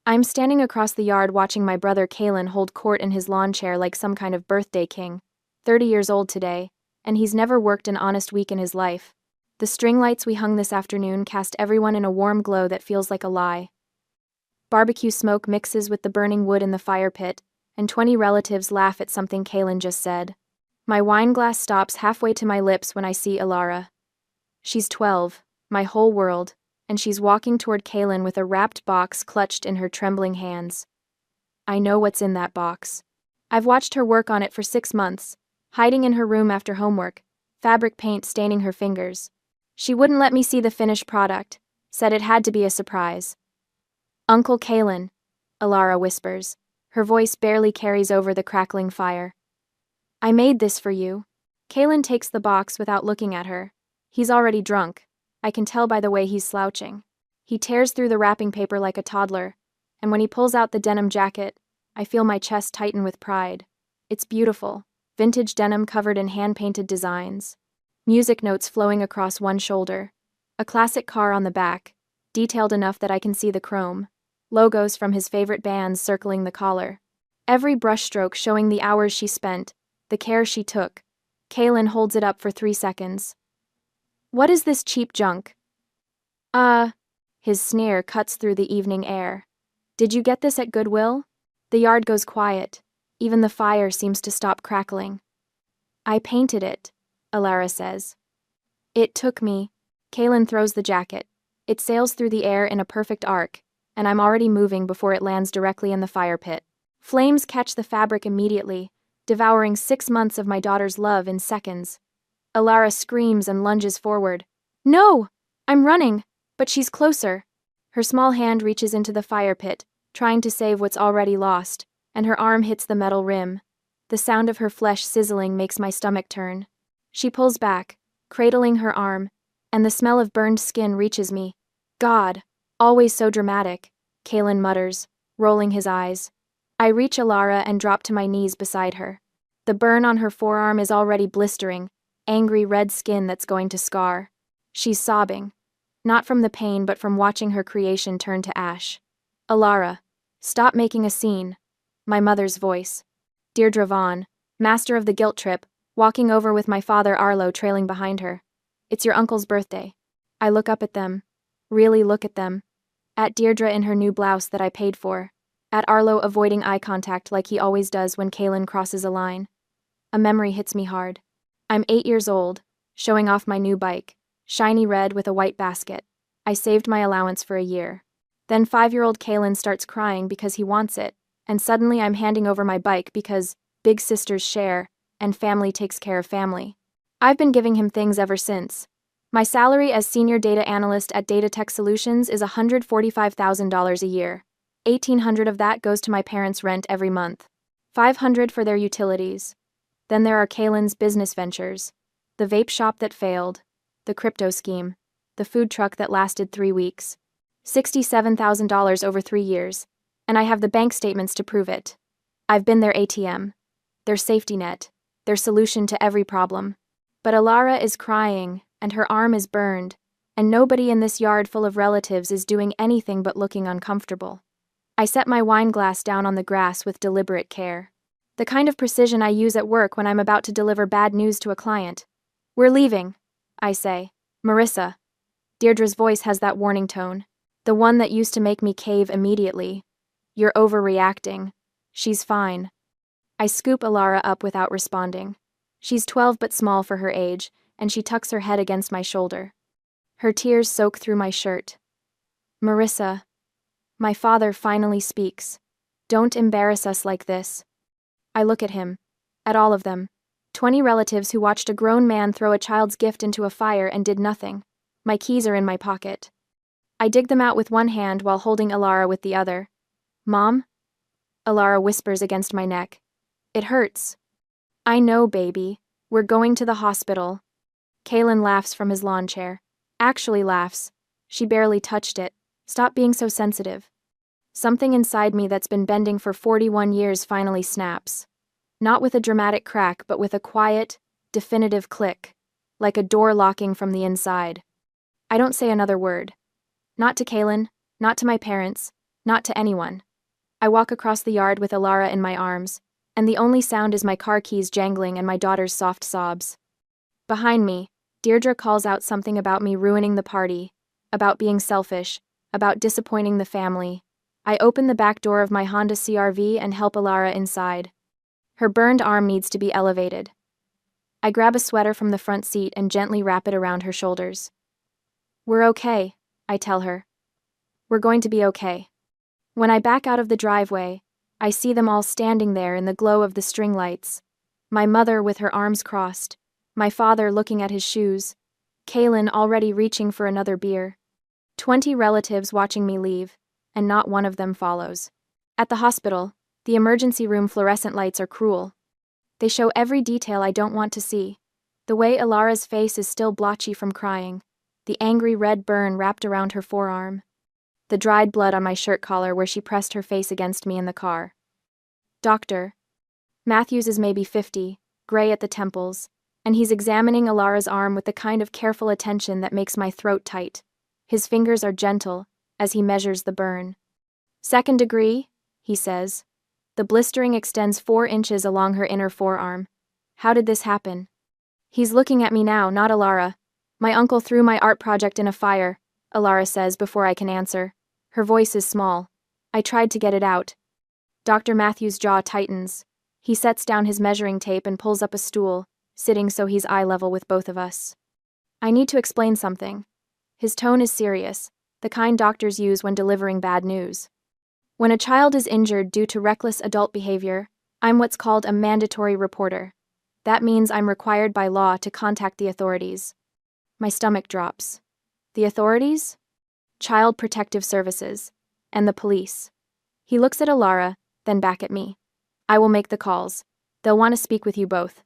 I'm standing across the yard watching my brother Kalen hold court in his lawn chair like some kind of birthday king. 30 years old today, and he's never worked an honest week in his life. The string lights we hung this afternoon cast everyone in a warm glow that feels like a lie. Barbecue smoke mixes with the burning wood in the fire pit, and 20 relatives laugh at something Kalen just said. My wine glass stops halfway to my lips when I see Alara. She's 12, my whole world, and she's walking toward Kalen with a wrapped box clutched in her trembling hands. I know what's in that box. I've watched her work on it for 6 months, hiding in her room after homework, fabric paint staining her fingers. She wouldn't let me see the finished product, said it had to be a surprise. Uncle Kalen, Alara whispers. Her voice barely carries over the crackling fire. I made this for you. Kalen takes the box without looking at her. He's already drunk. I can tell by the way he's slouching. He tears through the wrapping paper like a toddler, and when he pulls out the denim jacket, I feel my chest tighten with pride. It's beautiful, vintage denim covered in hand-painted designs. Music notes flowing across one shoulder. A classic car on the back, detailed enough that I can see the chrome. Logos from his favorite bands circling the collar. Every brushstroke showing the hours she spent, the care she took. Kalen holds it up for 3 seconds. What is this cheap junk? His sneer cuts through the evening air. Did you get this at Goodwill? The yard goes quiet. Even the fire seems to stop crackling. I painted it, Alara says. It took me. Kalen throws the jacket. It sails through the air in a perfect arc, and I'm already moving before it lands directly in the fire pit. Flames catch the fabric immediately, devouring 6 months of my daughter's love in seconds. Alara screams and lunges forward. No! I'm running, but she's closer. Her small hand reaches into the fire pit, trying to save what's already lost, and her arm hits the metal rim. The sound of her flesh sizzling makes my stomach turn. She pulls back, cradling her arm, and the smell of burned skin reaches me. God, always so dramatic, Kalen mutters, rolling his eyes. I reach Alara and drop to my knees beside her. The burn on her forearm is already blistering, angry red skin that's going to scar. She's sobbing. Not from the pain but from watching her creation turn to ash. Alara, stop making a scene. My mother's voice. Deirdre Vaughn, master of the guilt trip, walking over with my father Arlo trailing behind her. It's your uncle's birthday. I look up at them. Really look at them. At Deirdre in her new blouse that I paid for. At Arlo avoiding eye contact like he always does when Kalen crosses a line. A memory hits me hard. I'm 8 years old, showing off my new bike, shiny red with a white basket. I saved my allowance for a year. Then 5-year-old Kalen starts crying because he wants it, and suddenly I'm handing over my bike because big sisters share, and family takes care of family. I've been giving him things ever since. My salary as senior data analyst at Data Tech Solutions is $145,000 a year. $1,800 of that goes to my parents' rent every month. $500 for their utilities. Then there are Kalen's business ventures. The vape shop that failed. The crypto scheme. The food truck that lasted 3 weeks. $67,000 over 3 years. And I have the bank statements to prove it. I've been their ATM. Their safety net. Their solution to every problem. But Alara is crying, and her arm is burned, and nobody in this yard full of relatives is doing anything but looking uncomfortable. I set my wine glass down on the grass with deliberate care. The kind of precision I use at work when I'm about to deliver bad news to a client. We're leaving, I say. Marissa. Deirdre's voice has that warning tone. The one that used to make me cave immediately. You're overreacting. She's fine. I scoop Alara up without responding. She's 12 but small for her age, and she tucks her head against my shoulder. Her tears soak through my shirt. Marissa. My father finally speaks. Don't embarrass us like this. I look at him. At all of them. 20 relatives who watched a grown man throw a child's gift into a fire and did nothing. My keys are in my pocket. I dig them out with one hand while holding Alara with the other. Mom? Alara whispers against my neck. It hurts. I know, baby. We're going to the hospital. Kalen laughs from his lawn chair. Actually laughs. She barely touched it. Stop being so sensitive. Something inside me that's been bending for 41 years finally snaps. Not with a dramatic crack, but with a quiet, definitive click. Like a door locking from the inside. I don't say another word. Not to Kalen, not to my parents, Not to anyone. I walk across the yard with Alara in my arms, and the only sound is my car keys jangling and my daughter's soft sobs. Behind me, Deirdre calls out something about me ruining the party, about being selfish, about disappointing the family. I open the back door of my Honda CR-V and help Alara inside. Her burned arm needs to be elevated. I grab a sweater from the front seat and gently wrap it around her shoulders. "We're okay," I tell her. "We're going to be okay." When I back out of the driveway, I see them all standing there in the glow of the string lights. My mother with her arms crossed, my father looking at his shoes, Kaylin already reaching for another beer. 20 relatives watching me leave, and not one of them follows. At the hospital, the emergency room fluorescent lights are cruel. They show every detail I don't want to see. The way Alara's face is still blotchy from crying, the angry red burn wrapped around her forearm, the dried blood on my shirt collar where she pressed her face against me in the car. Dr. Matthews is maybe 50, gray at the temples, and he's examining Alara's arm with the kind of careful attention that makes my throat tight. His fingers are gentle as he measures the burn. "2nd degree," he says. The blistering extends 4 inches along her inner forearm. How did this happen? He's looking at me now, not Alara. "My uncle threw my art project in a fire," Alara says before I can answer. Her voice is small. I tried to get it out. Dr. Matthews' jaw tightens. He sets down his measuring tape and pulls up a stool, sitting so he's eye level with both of us. I need to explain something. His tone is serious, the kind doctors use when delivering bad news. When a child is injured due to reckless adult behavior, I'm what's called a mandatory reporter. That means I'm required by law to contact the authorities. My stomach drops. The authorities? Child Protective Services. And the police. He looks at Alara, then back at me. "I will make the calls. They'll want to speak with you both."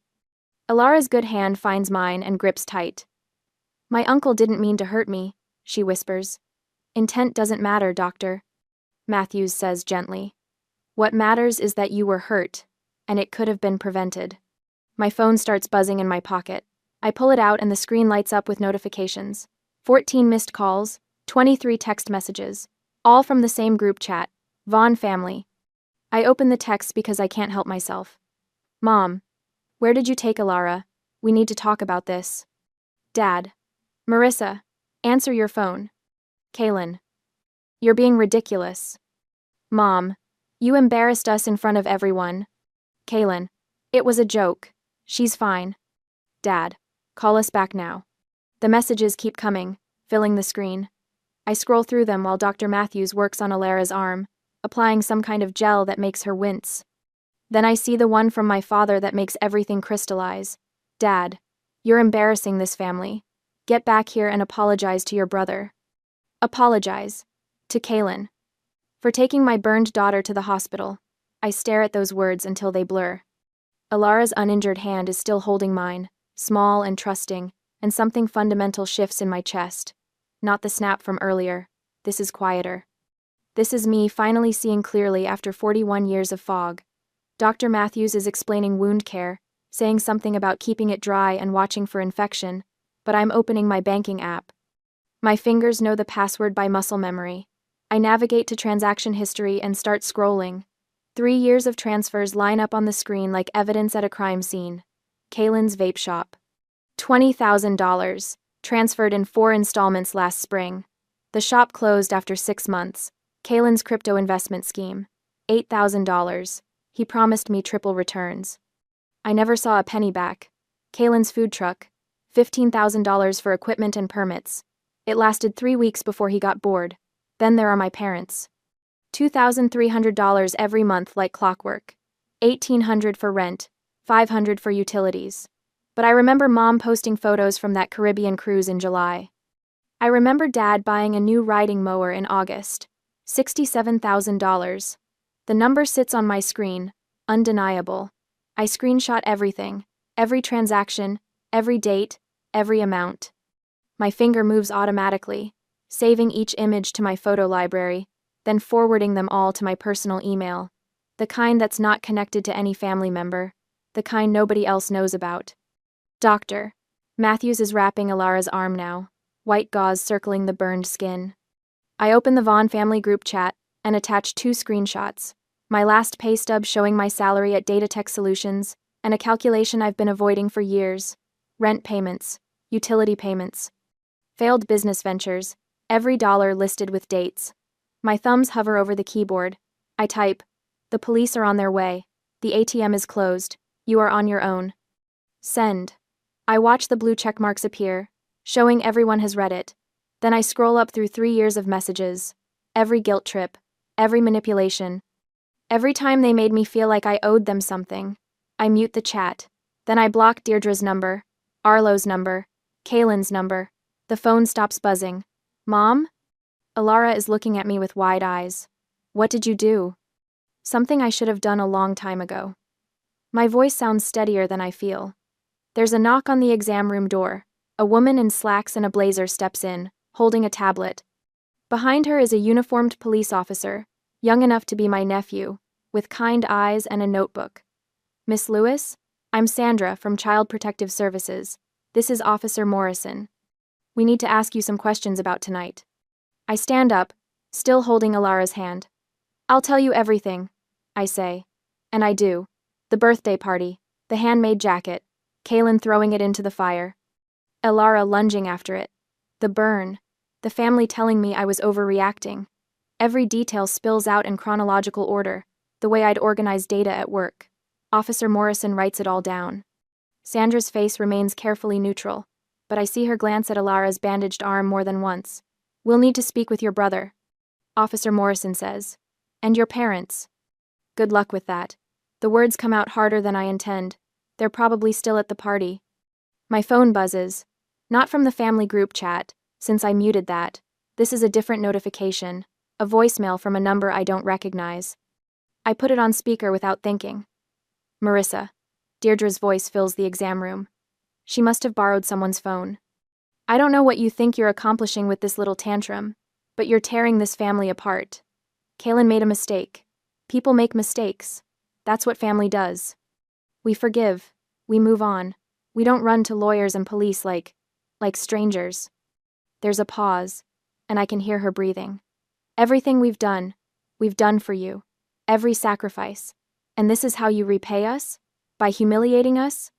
Alara's good hand finds mine and grips tight. "My uncle didn't mean to hurt me," she whispers. "Intent doesn't matter, doctor," Matthews says gently. "What matters is that you were hurt, and it could have been prevented." My phone starts buzzing in my pocket. I pull it out and the screen lights up with notifications. 14 missed calls, 23 text messages, all from the same group chat, Vaughn family. I open the text because I can't help myself. "Mom, where did you take Alara? We need to talk about this." "Dad. Marissa, answer your phone." "Kaylin. You're being ridiculous." "Mom, you embarrassed us in front of everyone." "Kaylin, it was a joke. She's fine." "Dad, call us back now." The messages keep coming, filling the screen. I scroll through them while Dr. Matthews works on Alara's arm, applying some kind of gel that makes her wince. Then I see the one from my father that makes everything crystallize. "Dad, you're embarrassing this family. Get back here and apologize to your brother." Apologize. To Kaylin. For taking my burned daughter to the hospital. I stare at those words until they blur. Alara's uninjured hand is still holding mine, small and trusting, and something fundamental shifts in my chest. Not the snap from earlier. This is quieter. This is me finally seeing clearly after 41 years of fog. Dr. Matthews is explaining wound care, saying something about keeping it dry and watching for infection, but I'm opening my banking app. My fingers know the password by muscle memory. I navigate to transaction history and start scrolling. 3 years of transfers line up on the screen like evidence at a crime scene. Kaylin's vape shop. $20,000, transferred in 4 installments last spring. The shop closed after 6 months. Kaylin's crypto investment scheme. $8,000. He promised me triple returns. I never saw a penny back. Kaylin's food truck. $15,000 for equipment and permits. It lasted 3 weeks before he got bored. Then there are my parents. $2,300 every month like clockwork. $1,800 for rent. $500 for utilities. But I remember Mom posting photos from that Caribbean cruise in July. I remember Dad buying a new riding mower in August. $67,000. The number sits on my screen, undeniable. I screenshot everything, every transaction, every date, every amount. My finger moves automatically, saving each image to my photo library, then forwarding them all to my personal email. The kind that's not connected to any family member. The kind nobody else knows about. Doctor. Matthews is wrapping Alara's arm now, white gauze circling the burned skin. I open the Vaughn family group chat, and attach 2 screenshots. My last pay stub showing my salary at Data Tech Solutions, and a calculation I've been avoiding for years. Rent payments, utility payments, failed business ventures, every dollar listed with dates. My thumbs hover over the keyboard. I type, "The police are on their way. The ATM is closed. You are on your own." Send. I watch the blue check marks appear, showing everyone has read it. Then I scroll up through 3 years of messages. Every guilt trip, every manipulation. Every time they made me feel like I owed them something. I mute the chat. Then I block Deirdre's number, Arlo's number, Kaylin's number. The phone stops buzzing. Mom? Alara is looking at me with wide eyes. What did you do? Something I should have done a long time ago. My voice sounds steadier than I feel. There's a knock on the exam room door. A woman in slacks and a blazer steps in, holding a tablet. Behind her is a uniformed police officer, young enough to be my nephew, with kind eyes and a notebook. "Miss Lewis? I'm Sandra from Child Protective Services. This is Officer Morrison. We need to ask you some questions about tonight." I stand up, still holding Alara's hand. "I'll tell you everything," I say. And I do. The birthday party, the handmade jacket, Kaylin throwing it into the fire, Alara lunging after it, the burn, the family telling me I was overreacting. Every detail spills out in chronological order, the way I'd organize data at work. Officer Morrison writes it all down. Sandra's face remains carefully neutral, but I see her glance at Alara's bandaged arm more than once. "We'll need to speak with your brother," Officer Morrison says. "And your parents." Good luck with that. The words come out harder than I intend. They're probably still at the party. My phone buzzes. Not from the family group chat, since I muted that. This is a different notification, a voicemail from a number I don't recognize. I put it on speaker without thinking. "Marissa." Deirdre's voice fills the exam room. She must have borrowed someone's phone. "I don't know what you think you're accomplishing with this little tantrum, but you're tearing this family apart. Kaylin made a mistake. People make mistakes. That's what family does. We forgive. We move on. We don't run to lawyers and police like strangers." There's a pause, and I can hear her breathing. "Everything we've done for you. Every sacrifice. And this is how you repay us? By humiliating us?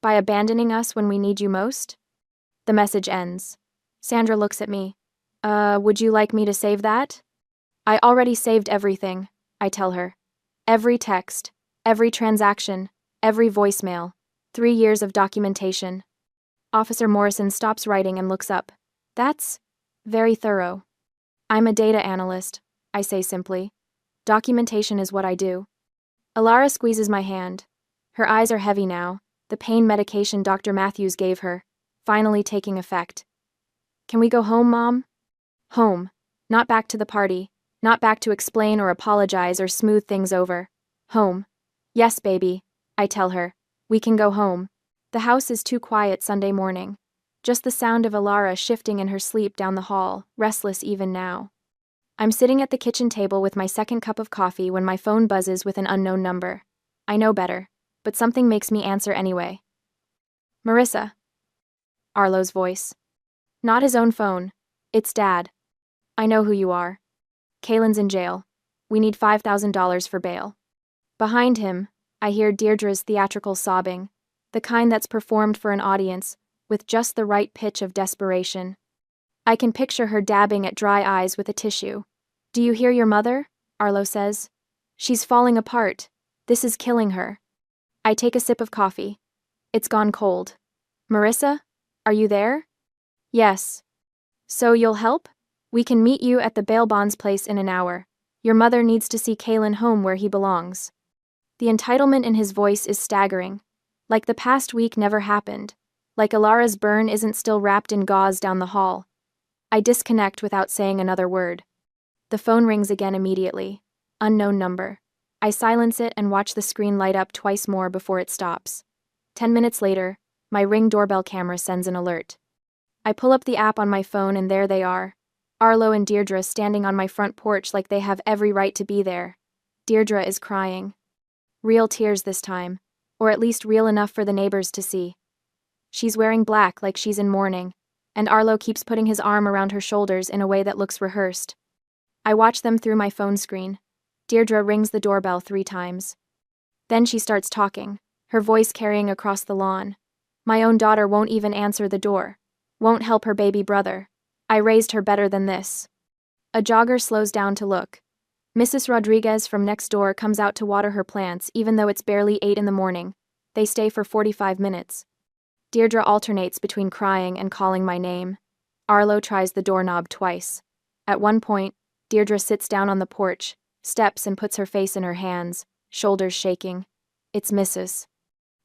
By abandoning us when we need you most?" The message ends. Sandra looks at me. Would you like me to save that?" "I already saved everything," I tell her. "Every text, every transaction, every voicemail, 3 years of documentation." Officer Morrison stops writing and looks up. "That's very thorough." "I'm a data analyst," I say simply. "Documentation is what I do." Alara squeezes my hand. Her eyes are heavy now, the pain medication Dr. Matthews gave her, finally taking effect. "Can we go home, Mom?" Home. Not back to the party. Not back to explain or apologize or smooth things over. Home. "Yes, baby," I tell her. "We can go home." The house is too quiet Sunday morning. Just the sound of Alara shifting in her sleep down the hall, restless even now. I'm sitting at the kitchen table with my second cup of coffee when my phone buzzes with an unknown number. I know better, but something makes me answer anyway. "Marissa." Arlo's voice. Not his own phone. It's Dad. "I know who you are. Kaylin's in jail. We need $5,000 for bail." Behind him, I hear Deirdre's theatrical sobbing, the kind that's performed for an audience, with just the right pitch of desperation. I can picture her dabbing at dry eyes with a tissue. "Do you hear your mother?" Arlo says. "She's falling apart. This is killing her." I take a sip of coffee. It's gone cold. "Marissa? Are you there?" "Yes." "So you'll help? We can meet you at the bail bonds place in an hour. Your mother needs to see Kaylin home where he belongs." The entitlement in his voice is staggering. Like the past week never happened. Like Alara's burn isn't still wrapped in gauze down the hall. I disconnect without saying another word. The phone rings again immediately. Unknown number. I silence it and watch the screen light up twice more before it stops. 10 minutes later, my Ring doorbell camera sends an alert. I pull up the app on my phone and there they are. Arlo and Deirdre standing on my front porch like they have every right to be there. Deirdre is crying. Real tears this time, or at least real enough for the neighbors to see. She's wearing black like she's in mourning, and Arlo keeps putting his arm around her shoulders in a way that looks rehearsed. I watch them through my phone screen. Deirdre rings the doorbell 3 times. Then she starts talking, her voice carrying across the lawn. My own daughter won't even answer the door. Won't help her baby brother. I raised her better than this. A jogger slows down to look. Mrs. Rodriguez from next door comes out to water her plants even though it's barely 8 in the morning. They stay for 45 minutes. Deirdre alternates between crying and calling my name. Arlo tries the doorknob twice. At one point, Deirdre sits down on the porch, steps and puts her face in her hands, shoulders shaking. It's Mrs.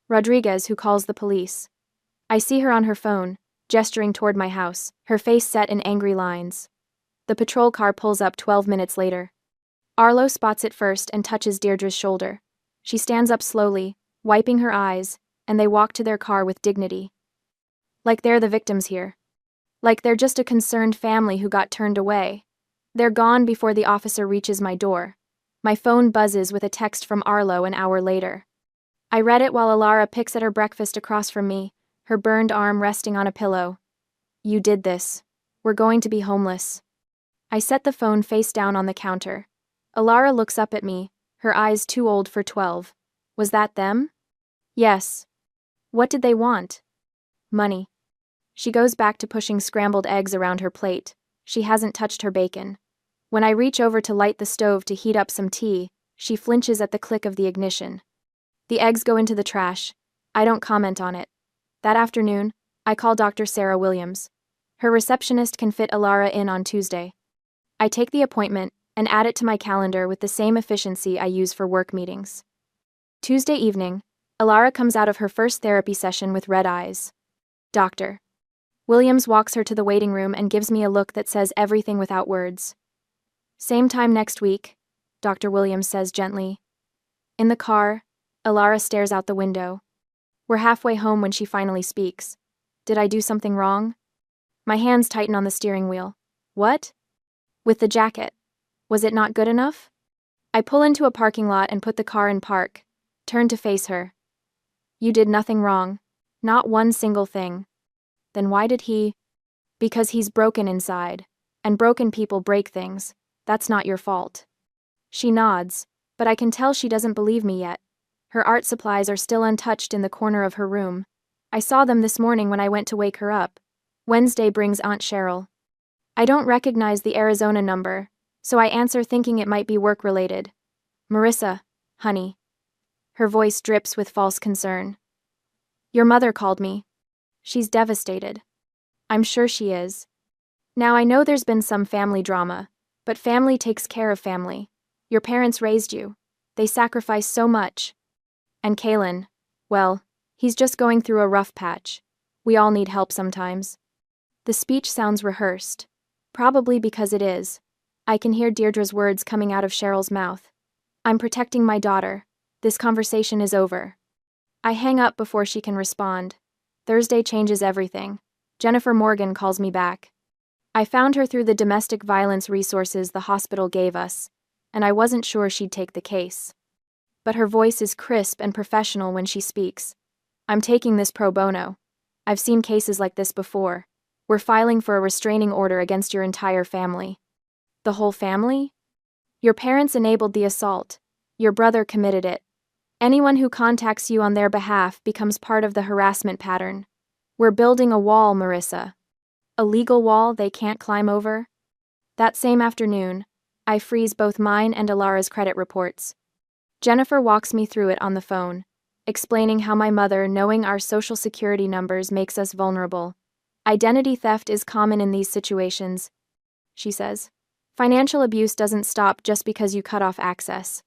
Rodriguez who calls the police. I see her on her phone, gesturing toward my house, her face set in angry lines. The patrol car pulls up 12 minutes later. Arlo spots it first and touches Deirdre's shoulder. She stands up slowly, wiping her eyes, and they walk to their car with dignity. Like they're the victims here. Like they're just a concerned family who got turned away. They're gone before the officer reaches my door. My phone buzzes with a text from Arlo an hour later. I read it while Alara picks at her breakfast across from me, her burned arm resting on a pillow. You did this. We're going to be homeless. I set the phone face down on the counter. Alara looks up at me, her eyes too old for 12. Was that them? Yes. What did they want? Money. She goes back to pushing scrambled eggs around her plate. She hasn't touched her bacon. When I reach over to light the stove to heat up some tea, she flinches at the click of the ignition. The eggs go into the trash. I don't comment on it. That afternoon, I call Dr. Sarah Williams. Her receptionist can fit Alara in on Tuesday. I take the appointment and add it to my calendar with the same efficiency I use for work meetings. Tuesday evening, Alara comes out of her first therapy session with red eyes. Doctor. Williams walks her to the waiting room and gives me a look that says everything without words. Same time next week, Dr. Williams says gently. In the car, Alara stares out the window. We're halfway home when she finally speaks. Did I do something wrong? My hands tighten on the steering wheel. What? With the jacket. Was it not good enough? I pull into a parking lot and put the car in park, turn to face her. You did nothing wrong. Not one single thing. Then why did he? Because he's broken inside. And broken people break things. That's not your fault. She nods, but I can tell she doesn't believe me yet. Her art supplies are still untouched in the corner of her room. I saw them this morning when I went to wake her up. Wednesday brings Aunt Cheryl. I don't recognize the Arizona number, so I answer thinking it might be work-related. Marissa, honey. Her voice drips with false concern. Your mother called me. She's devastated. I'm sure she is. Now I know there's been some family drama, but family takes care of family. Your parents raised you. They sacrificed so much. And Kalen, well, he's just going through a rough patch. We all need help sometimes. The speech sounds rehearsed. Probably because it is. I can hear Deirdre's words coming out of Cheryl's mouth. I'm protecting my daughter. This conversation is over. I hang up before she can respond. Thursday changes everything. Jennifer Morgan calls me back. I found her through the domestic violence resources the hospital gave us, and I wasn't sure she'd take the case. But her voice is crisp and professional when she speaks. I'm taking this pro bono. I've seen cases like this before. We're filing for a restraining order against your entire family. The whole family? Your parents enabled the assault. Your brother committed it. Anyone who contacts you on their behalf becomes part of the harassment pattern. We're building a wall, Marissa. A legal wall they can't climb over? That same afternoon, I freeze both mine and Alara's credit reports. Jennifer walks me through it on the phone, explaining how my mother knowing our social security numbers makes us vulnerable. Identity theft is common in these situations, she says. Financial abuse doesn't stop just because you cut off access.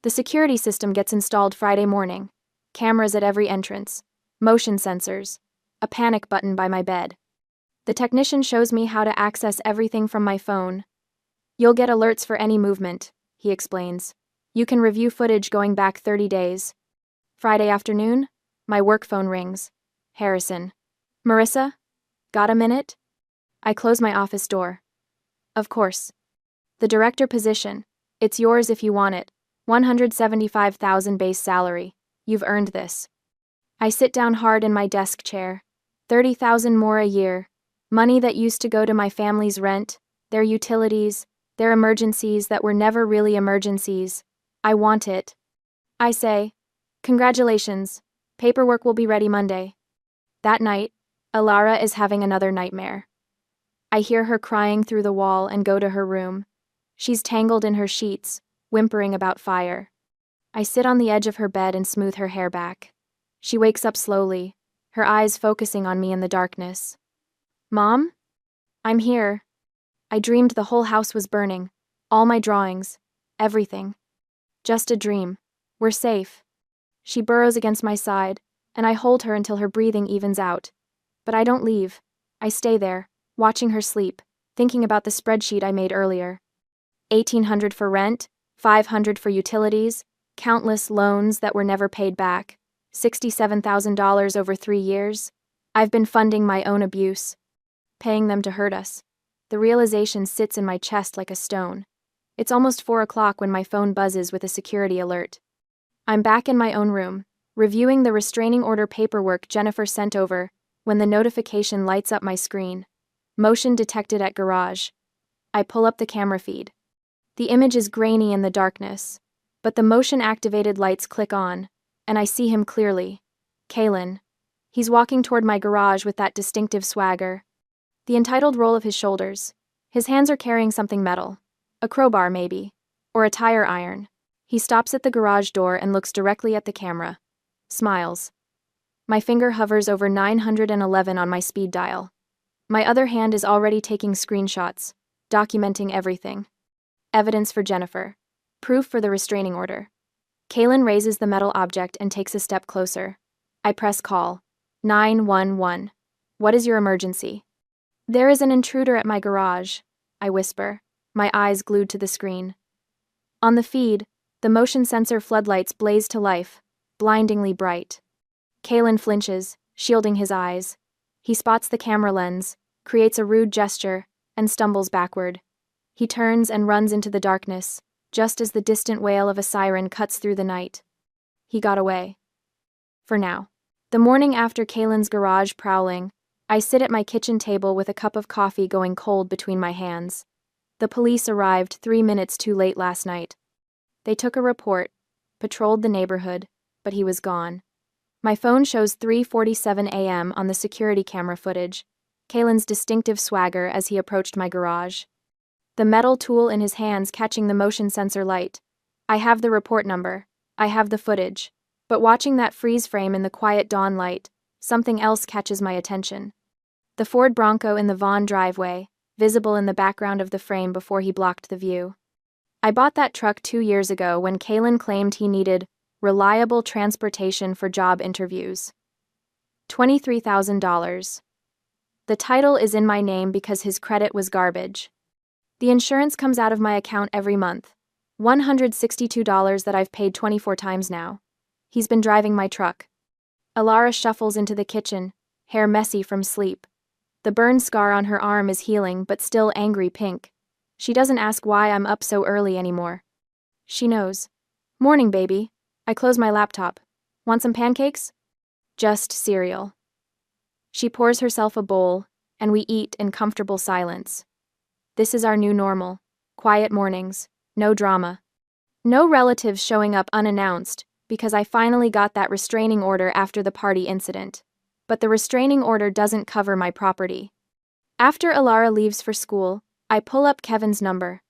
The security system gets installed Friday morning. Cameras at every entrance. Motion sensors. A panic button by my bed. The technician shows me how to access everything from my phone. You'll get alerts for any movement, he explains. You can review footage going back 30 days. Friday afternoon, my work phone rings. Harrison. Marissa? Got a minute? I close my office door. Of course. The director position. It's yours if you want it. $175,000 base salary. You've earned this. I sit down hard in my desk chair. $30,000 more a year. Money that used to go to my family's rent, their utilities, They're emergencies that were never really emergencies. I want it. I say, congratulations. Paperwork will be ready Monday. That night, Alara is having another nightmare. I hear her crying through the wall and go to her room. She's tangled in her sheets, whimpering about fire. I sit on the edge of her bed and smooth her hair back. She wakes up slowly, her eyes focusing on me in the darkness. Mom? I'm here. I dreamed the whole house was burning. All my drawings. Everything. Just a dream. We're safe. She burrows against my side, and I hold her until her breathing evens out. But I don't leave. I stay there, watching her sleep, thinking about the spreadsheet I made earlier. $1,800 for rent, $500 for utilities, countless loans that were never paid back, $67,000 over 3 years. I've been funding my own abuse, paying them to hurt us. The realization sits in my chest like a stone. It's almost 4 o'clock when my phone buzzes with a security alert. I'm back in my own room, reviewing the restraining order paperwork Jennifer sent over, when the notification lights up my screen. Motion detected at garage. I pull up the camera feed. The image is grainy in the darkness, but the motion-activated lights click on, and I see him clearly. Kalen. He's walking toward my garage with that distinctive swagger. The entitled roll of his shoulders. His hands are carrying something metal. A crowbar, maybe. Or a tire iron. He stops at the garage door and looks directly at the camera. Smiles. My finger hovers over 911 on my speed dial. My other hand is already taking screenshots, documenting everything. Evidence for Jennifer. Proof for the restraining order. Kalen raises the metal object and takes a step closer. I press call. 911. What is your emergency? There is an intruder at my garage, I whisper, my eyes glued to the screen. On the feed, the motion sensor floodlights blaze to life, blindingly bright. Kalen flinches, shielding his eyes. He spots the camera lens, creates a rude gesture, and stumbles backward. He turns and runs into the darkness, just as the distant wail of a siren cuts through the night. He got away. For now. The morning after Kalen's garage prowling, I sit at my kitchen table with a cup of coffee going cold between my hands. The police arrived 3 minutes too late last night. They took a report, patrolled the neighborhood, but he was gone. My phone shows 3:47 a.m. on the security camera footage, Kalen's distinctive swagger as he approached my garage. The metal tool in his hands catching the motion sensor light. I have the report number. I have the footage. But watching that freeze frame in the quiet dawn light, something else catches my attention. The Ford Bronco in the Vaughn driveway, visible in the background of the frame before he blocked the view. I bought that truck 2 years ago when Kalen claimed he needed reliable transportation for job interviews. $23,000. The title is in my name because his credit was garbage. The insurance comes out of my account every month. $162 that I've paid 24 times now. He's been driving my truck. Alara shuffles into the kitchen, hair messy from sleep. The burn scar on her arm is healing but still angry pink. She doesn't ask why I'm up so early anymore. She knows. Morning, baby. I close my laptop. Want some pancakes? Just cereal. She pours herself a bowl, and we eat in comfortable silence. This is our new normal. Quiet mornings. No drama. No relatives showing up unannounced, because I finally got that restraining order after the party incident. But the restraining order doesn't cover my property. After Alara leaves for school, I pull up Kevin's number.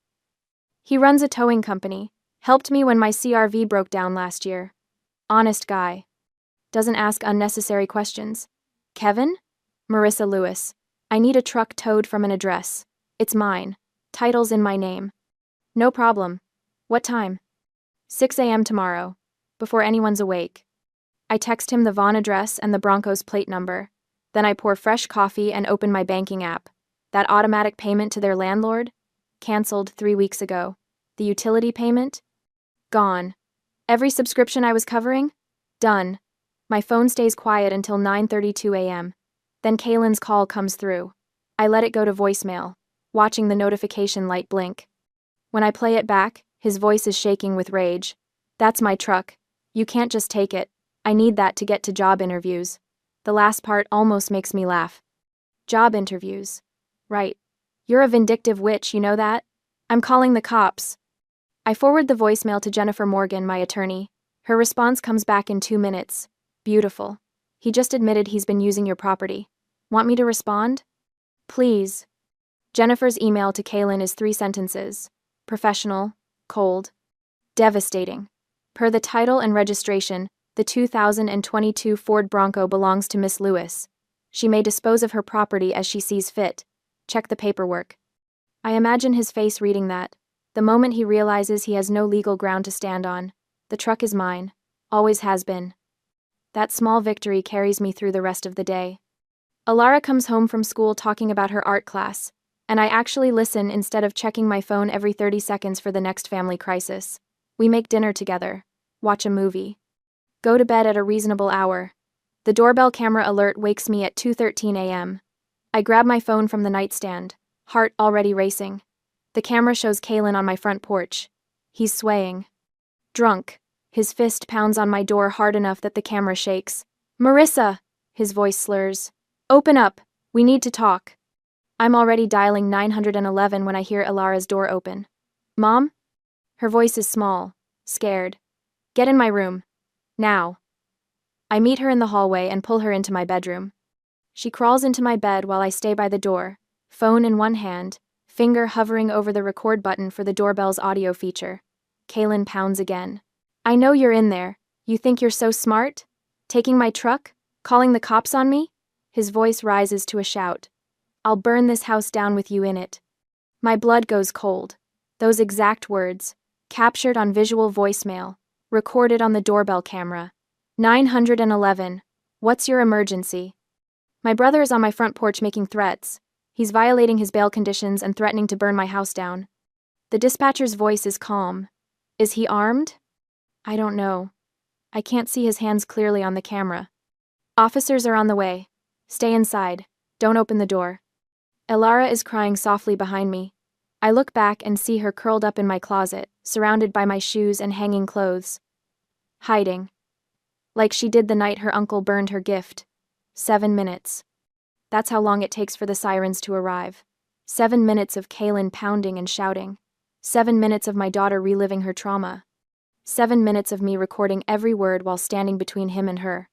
He runs a towing company, helped me when my CRV broke down last year. Honest guy. Doesn't ask unnecessary questions. Kevin? Marissa Lewis. I need a truck towed from an address. It's mine. Title's in my name. No problem. What time? 6 a.m. tomorrow. Before anyone's awake. I text him the Vaughn address and the Bronco's plate number. Then I pour fresh coffee and open my banking app. That automatic payment to their landlord? Cancelled 3 weeks ago. The utility payment? Gone. Every subscription I was covering? Done. My phone stays quiet until 9:32 a.m. Then Kalen's call comes through. I let it go to voicemail, watching the notification light blink. When I play it back, his voice is shaking with rage. That's my truck. You can't just take it. I need that to get to job interviews. The last part almost makes me laugh. Job interviews. Right. You're a vindictive witch, you know that? I'm calling the cops. I forward the voicemail to Jennifer Morgan, my attorney. Her response comes back in 2 minutes. Beautiful. He just admitted he's been using your property. Want me to respond? Please. Jennifer's email to Kaylin is 3 sentences. Professional, cold, devastating. Per the title and registration, the 2022 Ford Bronco belongs to Miss Lewis. She may dispose of her property as she sees fit. Check the paperwork. I imagine his face reading that. The moment he realizes he has no legal ground to stand on. The truck is mine. Always has been. That small victory carries me through the rest of the day. Alara comes home from school talking about her art class, and I actually listen instead of checking my phone every 30 seconds for the next family crisis. We make dinner together, watch a movie, go to bed at a reasonable hour. The doorbell camera alert wakes me at 2:13 a.m. I grab my phone from the nightstand, heart already racing. The camera shows Kaylin on my front porch. He's swaying. Drunk. His fist pounds on my door hard enough that the camera shakes. Marissa! His voice slurs. Open up. We need to talk. I'm already dialing 911 when I hear Alara's door open. Mom? Her voice is small, scared. Get in my room. Now. I meet her in the hallway and pull her into my bedroom. She crawls into my bed while I stay by the door, phone in one hand, finger hovering over the record button for the doorbell's audio feature. Kaylin pounds again. I know you're in there. You think you're so smart? Taking my truck? Calling the cops on me? His voice rises to a shout. I'll burn this house down with you in it. My blood goes cold. Those exact words, captured on visual voicemail, recorded on the doorbell camera. 911. What's your emergency? My brother is on my front porch making threats. He's violating his bail conditions and threatening to burn my house down. The dispatcher's voice is calm. Is he armed? I don't know. I can't see his hands clearly on the camera. Officers are on the way. Stay inside. Don't open the door. Alara is crying softly behind me. I look back and see her curled up in my closet, surrounded by my shoes and hanging clothes. Hiding. Like she did the night her uncle burned her gift. 7 minutes. That's how long it takes for the sirens to arrive. 7 minutes of Kaylin pounding and shouting. 7 minutes of my daughter reliving her trauma. 7 minutes of me recording every word while standing between him and her.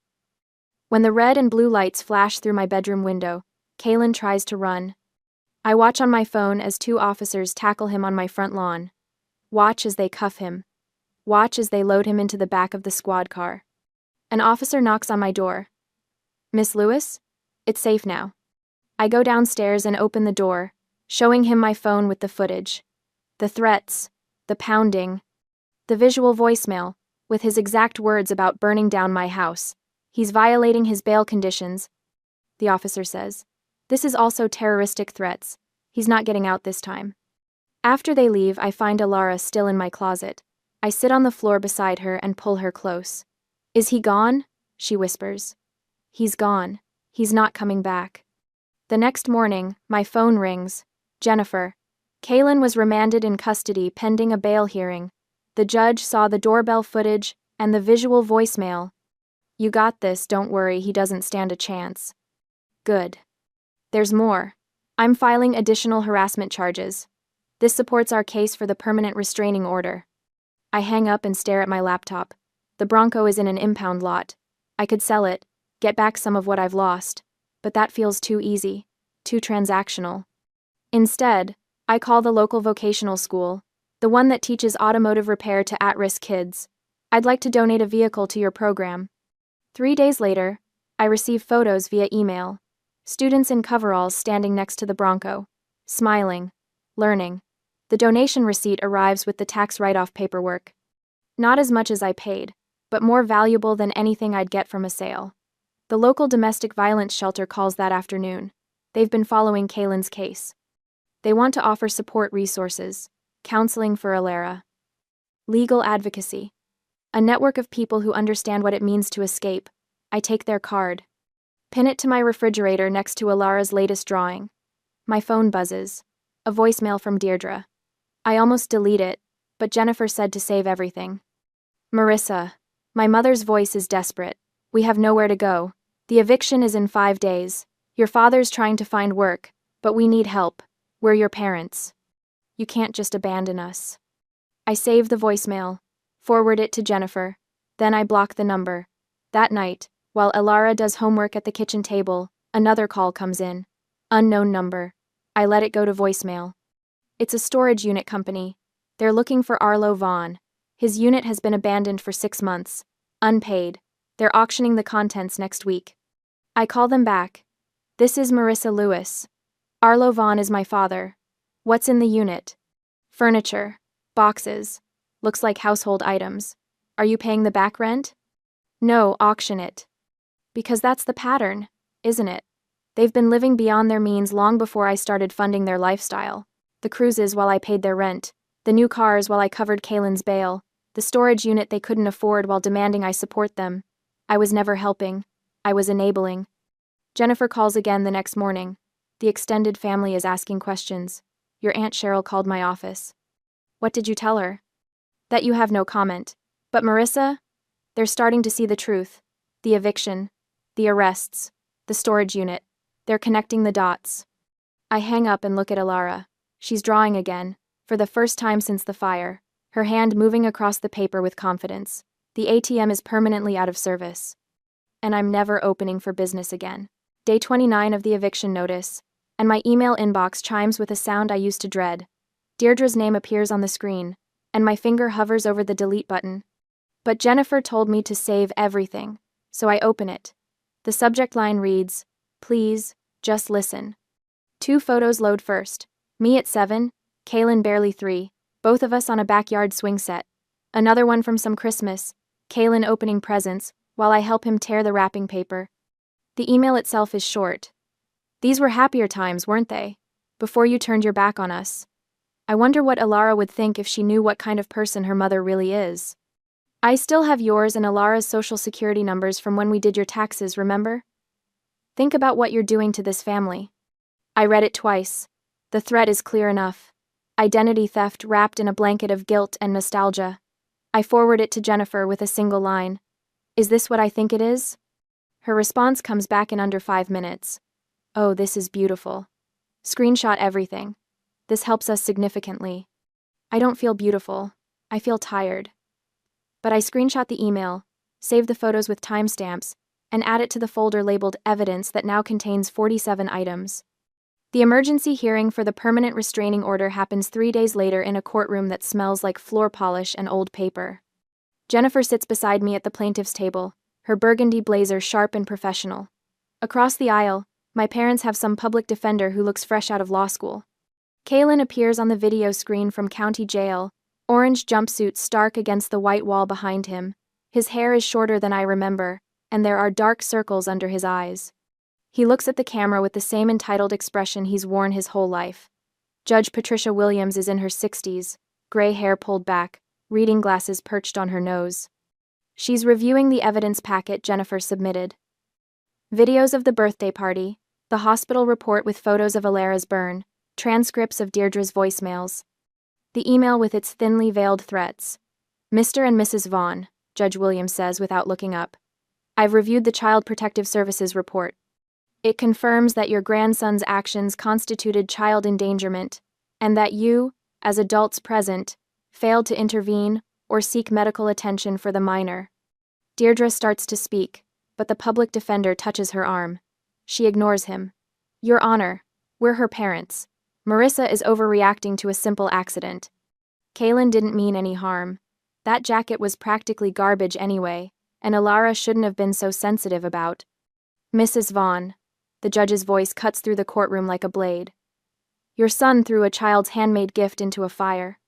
When the red and blue lights flash through my bedroom window, Kaylin tries to run. I watch on my phone as 2 officers tackle him on my front lawn. Watch as they cuff him. Watch as they load him into the back of the squad car. An officer knocks on my door. Miss Lewis? It's safe now. I go downstairs and open the door, showing him my phone with the footage. The threats, the pounding, the visual voicemail, with his exact words about burning down my house. He's violating his bail conditions. The officer says. This is also terroristic threats. He's not getting out this time. After they leave, I find Alara still in my closet. I sit on the floor beside her and pull her close. Is he gone? She whispers. He's gone. He's not coming back. The next morning, my phone rings. Jennifer. Kaylin was remanded in custody pending a bail hearing. The judge saw the doorbell footage and the visual voicemail. You got this, don't worry, he doesn't stand a chance. Good. There's more. I'm filing additional harassment charges. This supports our case for the permanent restraining order. I hang up and stare at my laptop. The Bronco is in an impound lot. I could sell it, get back some of what I've lost, but that feels too easy, too transactional. Instead, I call the local vocational school, the one that teaches automotive repair to at-risk kids. I'd like to donate a vehicle to your program. 3 days later, I receive photos via email. Students in coveralls standing next to the Bronco, smiling, learning. The donation receipt arrives with the tax write-off paperwork. Not as much as I paid, but more valuable than anything I'd get from a sale. The local domestic violence shelter calls that afternoon. They've been following Kaylin's case. They want to offer support resources, counseling for Alara, legal advocacy, a network of people who understand what it means to escape. I take their card. Pin it to my refrigerator next to Alara's latest drawing. My phone buzzes. A voicemail from Deirdre. I almost delete it, but Jennifer said to save everything. Marissa. My mother's voice is desperate. We have nowhere to go. The eviction is in 5 days. Your father's trying to find work, but we need help. We're your parents. You can't just abandon us. I save the voicemail, forward it to Jennifer, then I block the number. That night, while Elara does homework at the kitchen table, another call comes in. Unknown number. I let it go to voicemail. It's a storage unit company. They're looking for Arlo Vaughn. His unit has been abandoned for 6 months. Unpaid. They're auctioning the contents next week. I call them back. This is Marissa Lewis. Arlo Vaughn is my father. What's in the unit? Furniture. Boxes. Looks like household items. Are you paying the back rent? No, auction it. Because that's the pattern, isn't it? They've been living beyond their means long before I started funding their lifestyle. The cruises while I paid their rent. The new cars while I covered Kaylin's bail. The storage unit they couldn't afford while demanding I support them. I was never helping. I was enabling. Jennifer calls again the next morning. The extended family is asking questions. Your Aunt Cheryl called my office. What did you tell her? That you have no comment. But Marissa? They're starting to see the truth. The eviction. The arrests. The storage unit. They're connecting the dots. I hang up and look at Elara. She's drawing again, for the first time since the fire, her hand moving across the paper with confidence. The ATM is permanently out of service. And I'm never opening for business again. Day 29 of the eviction notice, and my email inbox chimes with a sound I used to dread. Deirdre's name appears on the screen, and my finger hovers over the delete button. But Jennifer told me to save everything, so I open it. The subject line reads, "Please, just listen." 2 photos load first. Me at 7, Kaylin barely 3, both of us on a backyard swing set. Another one from some Christmas, Kaylin opening presents, while I help him tear the wrapping paper. The email itself is short. These were happier times, weren't they? Before you turned your back on us. I wonder what Elara would think if she knew what kind of person her mother really is. I still have yours and Elara's social security numbers from when we did your taxes, remember? Think about what you're doing to this family. I read it twice. The threat is clear enough. Identity theft wrapped in a blanket of guilt and nostalgia. I forward it to Jennifer with a single line. Is this what I think it is? Her response comes back in under 5 minutes. Oh, this is beautiful. Screenshot everything. This helps us significantly. I don't feel beautiful. I feel tired. But I screenshot the email, save the photos with timestamps, and add it to the folder labeled Evidence that now contains 47 items. The emergency hearing for the permanent restraining order happens 3 days later in a courtroom that smells like floor polish and old paper. Jennifer sits beside me at the plaintiff's table, her burgundy blazer sharp and professional. Across the aisle, my parents have some public defender who looks fresh out of law school. Kaylin appears on the video screen from county jail, orange jumpsuit stark against the white wall behind him. His hair is shorter than I remember, and there are dark circles under his eyes. He looks at the camera with the same entitled expression he's worn his whole life. Judge Patricia Williams is in her 60s, gray hair pulled back, reading glasses perched on her nose. She's reviewing the evidence packet Jennifer submitted. Videos of the birthday party, the hospital report with photos of Elara's burn, transcripts of Deirdre's voicemails. The email with its thinly veiled threats. Mr. and Mrs. Vaughn, Judge Williams says without looking up. I've reviewed the Child Protective Services report. It confirms that your grandson's actions constituted child endangerment, and that you, as adults present, failed to intervene or seek medical attention for the minor. Deirdre starts to speak, but the public defender touches her arm. She ignores him. Your Honor, we're her parents. Marissa is overreacting to a simple accident. Kaylin didn't mean any harm. That jacket was practically garbage anyway, and Elara shouldn't have been so sensitive about. Mrs. Vaughn. The judge's voice cuts through the courtroom like a blade. Your son threw a child's handmade gift into a fire.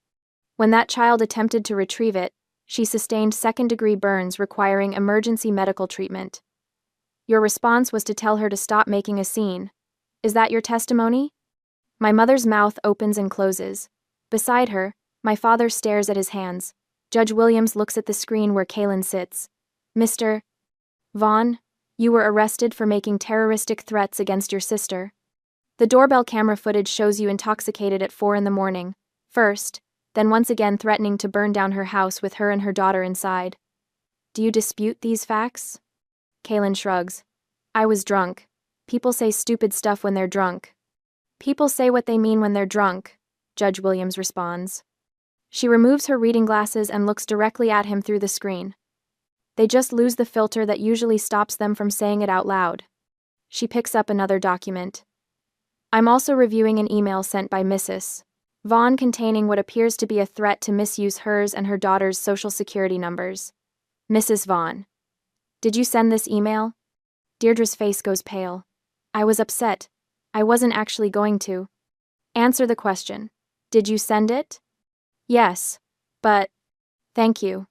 When that child attempted to retrieve it, she sustained second-degree burns requiring emergency medical treatment. Your response was to tell her to stop making a scene. Is that your testimony? My mother's mouth opens and closes. Beside her, my father stares at his hands. Judge Williams looks at the screen where Kaylin sits. Mr. Vaughn, you were arrested for making terroristic threats against your sister. The doorbell camera footage shows you intoxicated at 4 a.m, first, then once again threatening to burn down her house with her and her daughter inside. Do you dispute these facts? Kaylin shrugs. I was drunk. People say stupid stuff when they're drunk. People say what they mean when they're drunk. Judge Williams responds. She removes her reading glasses and looks directly at him through the screen. They just lose the filter that usually stops them from saying it out loud. She picks up another document. I'm also reviewing an email sent by Mrs. Vaughn containing what appears to be a threat to misuse hers and her daughter's social security numbers. Mrs. Vaughn. Did you send this email? Deirdre's face goes pale. I was upset. I wasn't actually going to. Answer the question. Did you send it? Yes. But. Thank you.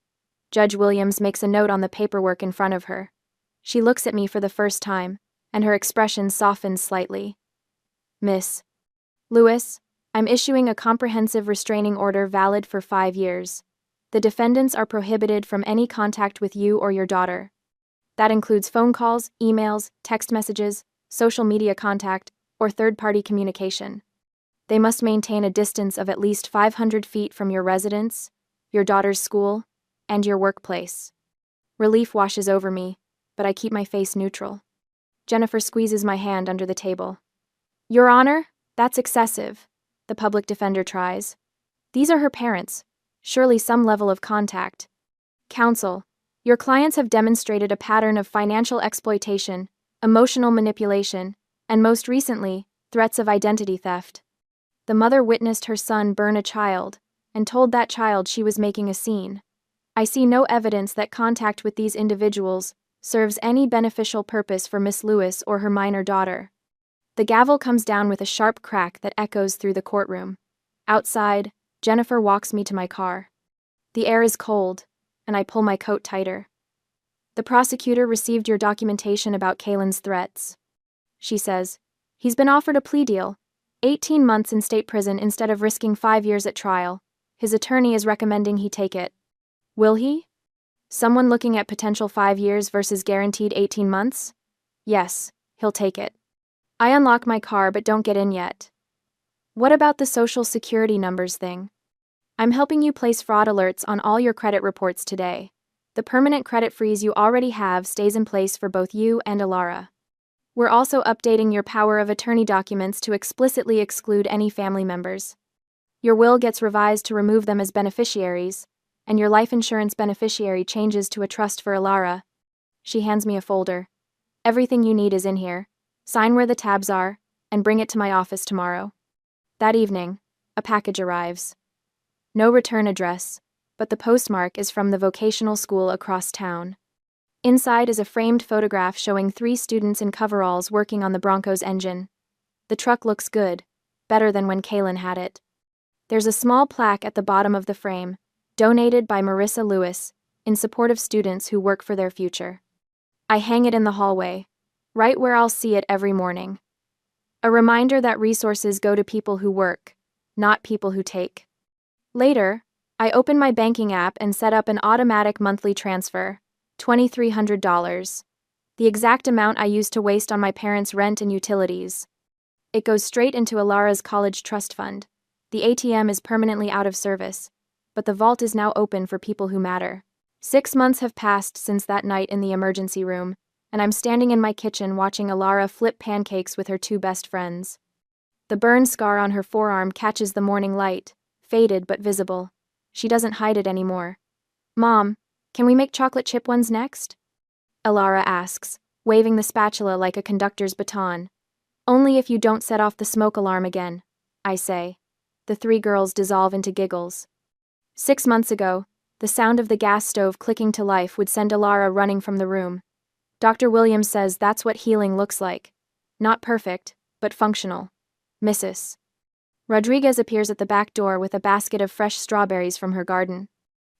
Judge Williams makes a note on the paperwork in front of her. She looks at me for the first time, and her expression softens slightly. Miss Lewis, I'm issuing a comprehensive restraining order valid for 5 years. The defendants are prohibited from any contact with you or your daughter. That includes phone calls, emails, text messages, social media contact, or third-party communication. They must maintain a distance of at least 500 feet from your residence, your daughter's school, and your workplace. Relief washes over me, but I keep my face neutral. Jennifer squeezes my hand under the table. Your Honor, that's excessive, the public defender tries. These are her parents. Surely some level of contact. Counsel, your clients have demonstrated a pattern of financial exploitation, emotional manipulation, and most recently, threats of identity theft. The mother witnessed her son burn a child, and told that child she was making a scene. I see no evidence that contact with these individuals serves any beneficial purpose for Miss Lewis or her minor daughter. The gavel comes down with a sharp crack that echoes through the courtroom. Outside, Jennifer walks me to my car. The air is cold, and I pull my coat tighter. The prosecutor received your documentation about Kaylin's threats. She says, he's been offered a plea deal, 18 months in state prison instead of risking 5 years at trial. His attorney is recommending he take it. Will he? Someone looking at potential 5 years versus guaranteed 18 months? Yes, he'll take it. I unlock my car but don't get in yet. What about the social security numbers thing? I'm helping you place fraud alerts on all your credit reports today. The permanent credit freeze you already have stays in place for both you and Alara. We're also updating your power of attorney documents to explicitly exclude any family members. Your will gets revised to remove them as beneficiaries, and your life insurance beneficiary changes to a trust for Alara. She hands me a folder. Everything you need is in here. Sign where the tabs are, and bring it to my office tomorrow. That evening, a package arrives. No return address, but the postmark is from the vocational school across town. Inside is a framed photograph showing 3 students in coveralls working on the Bronco's engine. The truck looks good, better than when Kaylin had it. There's a small plaque at the bottom of the frame, donated by Marissa Lewis, in support of students who work for their future. I hang it in the hallway, right where I'll see it every morning. A reminder that resources go to people who work, not people who take. Later, I open my banking app and set up an automatic monthly transfer, $2,300, the exact amount I used to waste on my parents' rent and utilities. It goes straight into Alara's college trust fund. The ATM is permanently out of service, but the vault is now open for people who matter. 6 months have passed since that night in the emergency room, and I'm standing in my kitchen watching Alara flip pancakes with her 2 best friends. The burn scar on her forearm catches the morning light, faded but visible. She doesn't hide it anymore. Mom, can we make chocolate chip ones next? Alara asks, waving the spatula like a conductor's baton. Only if you don't set off the smoke alarm again, I say. The 3 girls dissolve into giggles. 6 months ago, the sound of the gas stove clicking to life would send Alara running from the room. Dr. Williams says that's what healing looks like. Not perfect, but functional. Mrs. Rodriguez appears at the back door with a basket of fresh strawberries from her garden.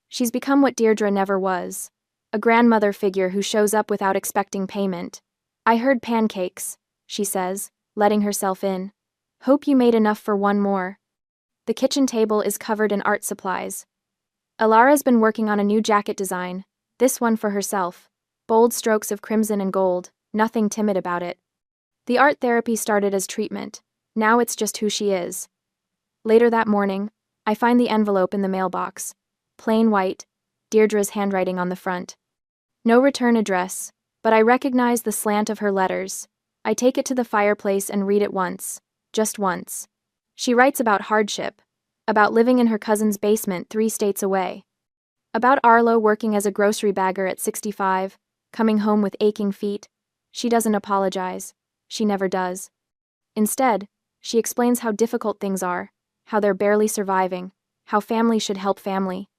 She's become what Deirdre never was, a grandmother figure who shows up without expecting payment. I heard pancakes, she says, letting herself in. Hope you made enough for one more. The kitchen table is covered in art supplies. Alara's been working on a new jacket design, this one for herself. Bold strokes of crimson and gold, nothing timid about it. The art therapy started as treatment, now it's just who she is. Later that morning, I find the envelope in the mailbox. Plain white, Deirdre's handwriting on the front. No return address, but I recognize the slant of her letters. I take it to the fireplace and read it once, just once. She writes about hardship, about living in her cousin's basement 3 states away, about Arlo working as a grocery bagger at 65, coming home with aching feet. She doesn't apologize. She never does. Instead, she explains how difficult things are, how they're barely surviving, how family should help family.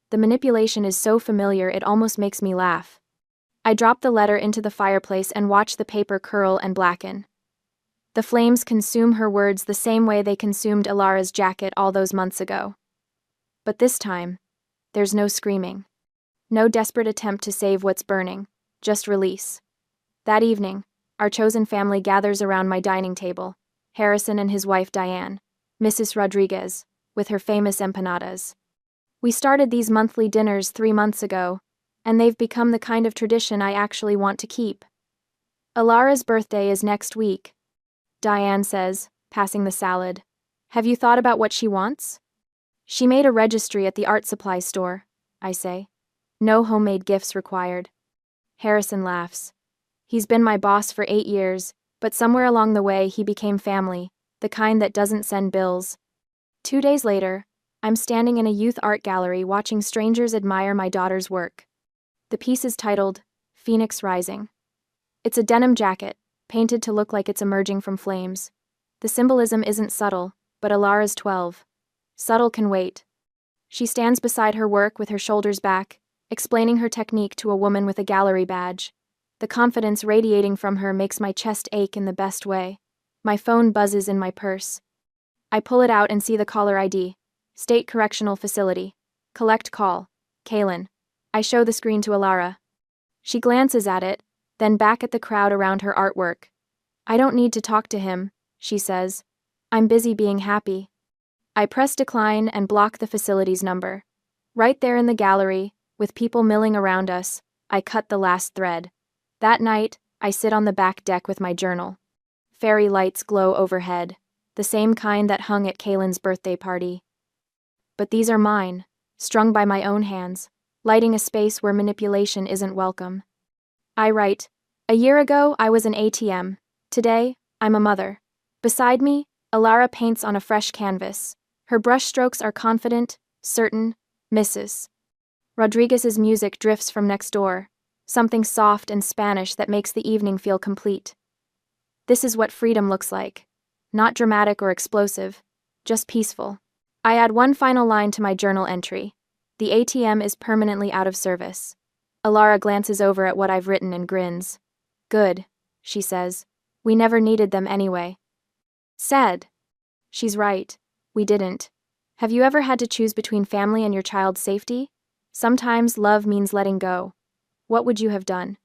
The manipulation is so familiar it almost makes me laugh. I drop the letter into the fireplace and watch the paper curl and blacken. The flames consume her words the same way they consumed Ilara's jacket all those months ago. But this time, there's no screaming. No desperate attempt to save what's burning, just release. That evening, our chosen family gathers around my dining table, Harrison and his wife Diane, Mrs. Rodriguez, with her famous empanadas. We started these monthly dinners 3 months ago, and they've become the kind of tradition I actually want to keep. Ilara's birthday is next week, Diane says, passing the salad. Have you thought about what she wants? She made a registry at the art supply store, I say. No homemade gifts required. Harrison laughs. He's been my boss for 8 years, but somewhere along the way he became family, the kind that doesn't send bills. 2 days later, I'm standing in a youth art gallery watching strangers admire my daughter's work. The piece is titled, Phoenix Rising. It's a denim jacket, painted to look like it's emerging from flames. The symbolism isn't subtle, but Ilara's 12. Subtle can wait. She stands beside her work with her shoulders back, explaining her technique to a woman with a gallery badge. The confidence radiating from her makes my chest ache in the best way. My phone buzzes in my purse. I pull it out and see the caller ID. State Correctional Facility. Collect call. Kaylin. I show the screen to Ilara. She glances at it, then back at the crowd around her artwork. I don't need to talk to him, she says. I'm busy being happy. I press decline and block the facility's number. Right there in the gallery, with people milling around us, I cut the last thread. That night, I sit on the back deck with my journal. Fairy lights glow overhead, the same kind that hung at Kaylin's birthday party. But these are mine, strung by my own hands, lighting a space where manipulation isn't welcome. I write, a year ago I was an ATM. Today, I'm a mother. Beside me, Ilara paints on a fresh canvas. Her brushstrokes are confident, certain, Mrs. Rodriguez's music drifts from next door, something soft and Spanish that makes the evening feel complete. This is what freedom looks like. Not dramatic or explosive, just peaceful. I add one final line to my journal entry. The ATM is permanently out of service. Ilara glances over at what I've written and grins. Good, she says. We never needed them anyway. Sad. She's right. We didn't. Have you ever had to choose between family and your child's safety? Sometimes love means letting go. What would you have done?